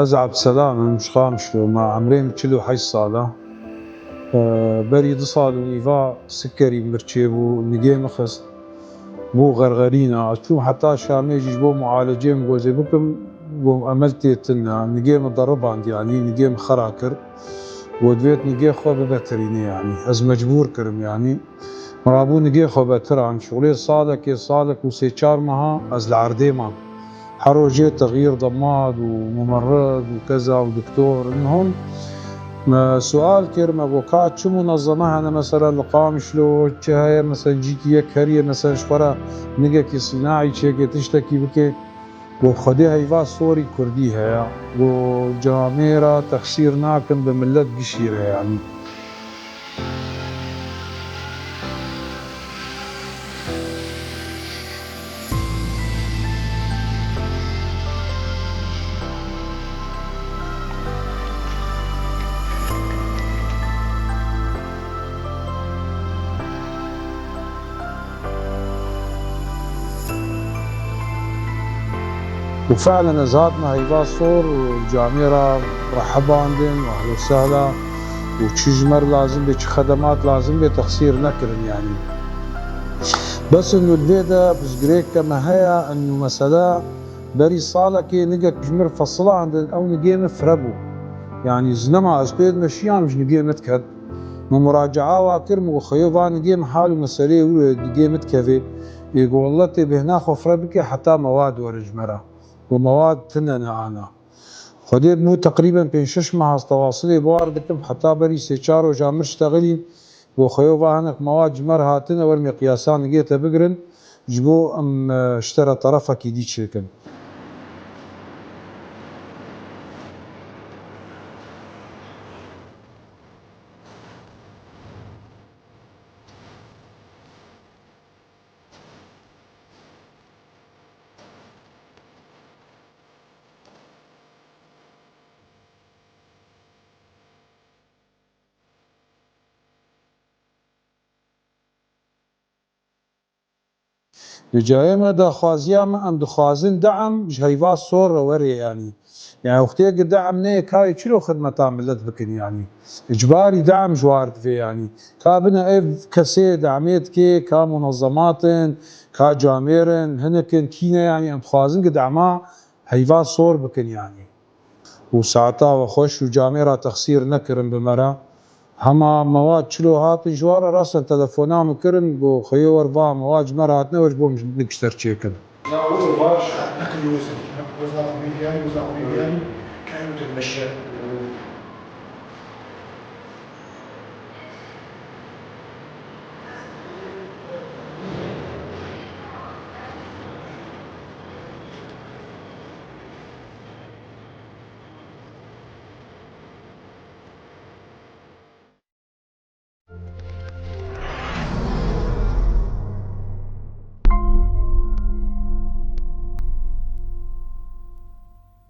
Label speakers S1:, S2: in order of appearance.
S1: أزعب سلام مش خامشلو مع عمرين تشلو حي الصالة بري دصال وإيفا سكري مرتشيبو نجي مخص بو غرغرينا أشوف حتى شامي يجيبو معالجين مغوزي بكم وعملتي تنا نجي مضرب عندي يعني نجي مخراكر ودويت نجي خو ببتريني يعني از مجبور كرم يعني مرابو نجي خو بتر عن شغلي صادك وسيشار معها از العردي ما حروجي تغيير ضماد وممرض وكذا ودكتور انهم سؤال كرم ابوكات شو منظمه انا مثلا لقام شلو هي مثلا جيكي يكريه مثلا شورا نجاكي صناعي شيكي تشتكي بكي وخدي هيفا صوري كردي هي وجاميرا تخسير ناكن بملت قشيره يعني وفعلا زادنا هيفا صور وجاميرا مرحبا عندن واهلا وسهلا وتشجمر لازم بيش خدمات لازم بتخسير نكرن يعني بس انه الفيدا بزقريك كما هي انه مثلا بري صالة كي نجا كجمر فصلا عندن او نجي مفربو يعني زنما اسبيد مشيان مش نجي متكد مراجعة واكرم وخيوبا نجي محال مسألة نجي متكفي يقول والله تبي هنا خفربك حتى مواد ورجمرة ومواد تننا أنا خديت مو تقريبا بين 6 مع تواصلي بواردكم حتى بري سيشار وجامر اشتغلي وخيوبا هناك مواد جمر هاتنا والمقياسان لقيتها بقرن جبو ام اشترى طرفها كيدي شركن جايما دا خوازياما ام دخوازن دعم جهيفا صور وري يعني وقتها دعم نيك هاي شنو خدمة عملت بكن يعني اجباري دعم جوارد في يعني كابنا اف كسي دعميت كي كمنظمات كجاميرن هنكن كينا يعني ام خوازن دعما هيفا صور بكن يعني وساعتها وخوش وجاميرا تخسير نكرن بمرا هما مواد شلو هاتن جوارا راسا تلفونا مكرن بو خيور با مواد مراتنا وش بو نكشتر تشيكن
S2: لا هو باش اكل وزن وزن يعني كانوا تتمشى